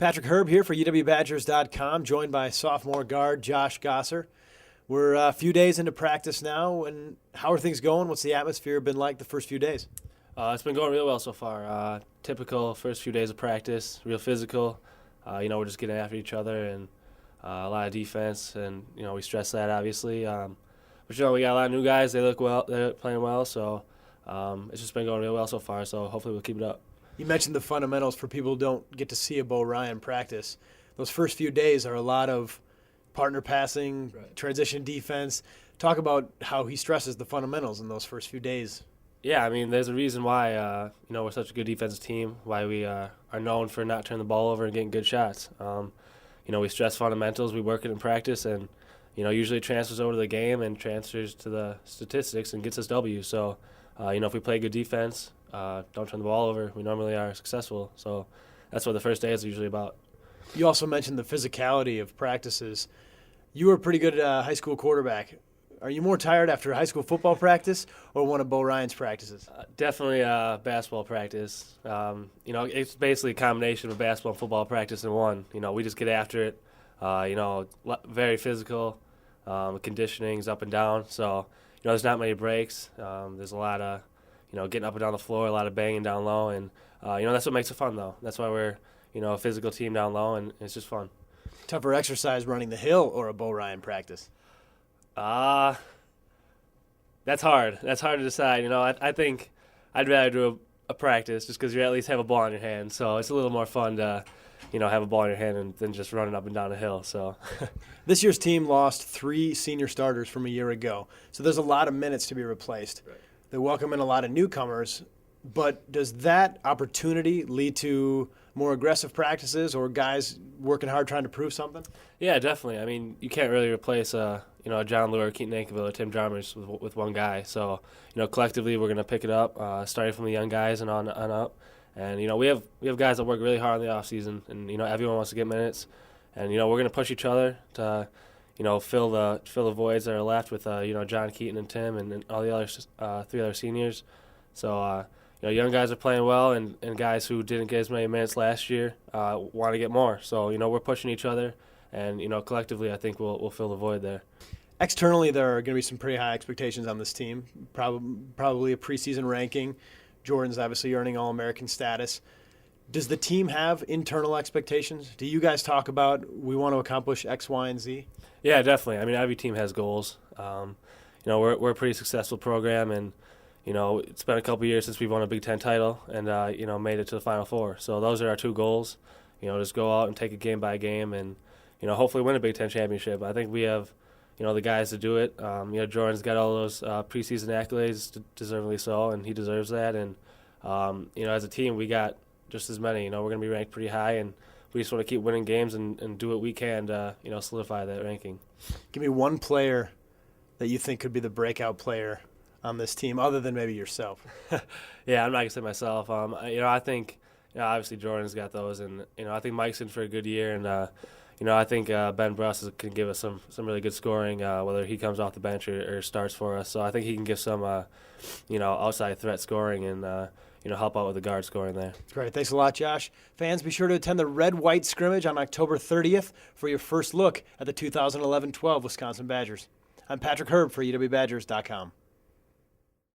Patrick Herb here for UWBadgers.com, joined by sophomore guard Josh Gosser. We're a few days into practice now, and how are things going? What's the atmosphere been like the first few days? It's been going real well so far. Typical first few days of practice, real physical. We're just getting after each other and a lot of defense, and we stress that obviously. But we got a lot of new guys. They look well. They're playing well, so it's just been going real well so far. So hopefully we'll keep it up. You mentioned the fundamentals for people who don't get to see a Bo Ryan practice. Those first few days are a lot of partner passing, right, transition defense. Talk about how he stresses the fundamentals in those first few days. Yeah, I mean, there's a reason why we're such a good defensive team, why we are known for not turning the ball over and getting good shots. We stress fundamentals, we work it in practice, and usually it transfers over to the game and transfers to the statistics and gets us W. So, if we play good defense, don't turn the ball over, we normally are successful. So that's what the first day is usually about. You also mentioned the physicality of practices. You were a pretty good high school quarterback. Are you more tired after high school football practice or one of Bo Ryan's practices? Definitely basketball practice. It's basically a combination of basketball and football practice in one. We just get after it. Very physical. Conditioning's up and down. So, there's not many breaks. There's a lot of, getting up and down the floor, a lot of banging down low. And, that's what makes it fun, though. That's why we're, a physical team down low, and it's just fun. Tougher exercise running the hill or a Bo Ryan practice? That's hard. That's hard to decide. I think I'd rather do a practice just because you at least have a ball in your hand. So it's a little more fun to, have a ball in your hand than just running up and down a hill. So this year's team lost 3 senior starters from a year ago. So there's a lot of minutes to be replaced. Right. They welcome in a lot of newcomers. But does that opportunity lead to more aggressive practices or guys working hard trying to prove something? Yeah, definitely. I mean, you can't really replace John Lure, Keaton Ankeville, or Tim Jarmusch with one guy. So, collectively we're going to pick it up, starting from the young guys and on up. And, we have guys that work really hard in the off season, and, everyone wants to get minutes. And, we're going to push each other to, fill the voids that are left with, John, Keaton, and Tim and all the other 3 other seniors. So, young guys are playing well, and guys who didn't get as many minutes last year want to get more. So, we're pushing each other, and, collectively I think we'll fill the void there. Externally, there are going to be some pretty high expectations on this team, probably a preseason ranking. Jordan's obviously earning All-American status. Does the team have internal expectations? Do you guys talk about we want to accomplish X, Y, and Z? Yeah, definitely. I mean, every team has goals. We're a pretty successful program, and it's been a couple years since we've won a Big Ten title and, made it to the Final Four. So those are our 2 goals. Just go out and take it game by game and, hopefully win a Big Ten championship. I think we have, the guys to do it. Jordan's got all those preseason accolades, deservedly so, and he deserves that. And, as a team, we got just as many. We're going to be ranked pretty high, and we just want to keep winning games and do what we can to, solidify that ranking. Give me one player that you think could be the breakout player on this team, other than maybe yourself. Yeah, I'm not gonna say myself. I think, obviously Jordan's got those, and I think Mike's in for a good year, and I think Ben Bruss can give us some really good scoring, whether he comes off the bench or starts for us. So I think he can give some, outside threat scoring and help out with the guard scoring there. Great, thanks a lot, Josh. Fans, be sure to attend the Red-White scrimmage on October 30th for your first look at the 2011-12 Wisconsin Badgers. I'm Patrick Herb for UWBadgers.com.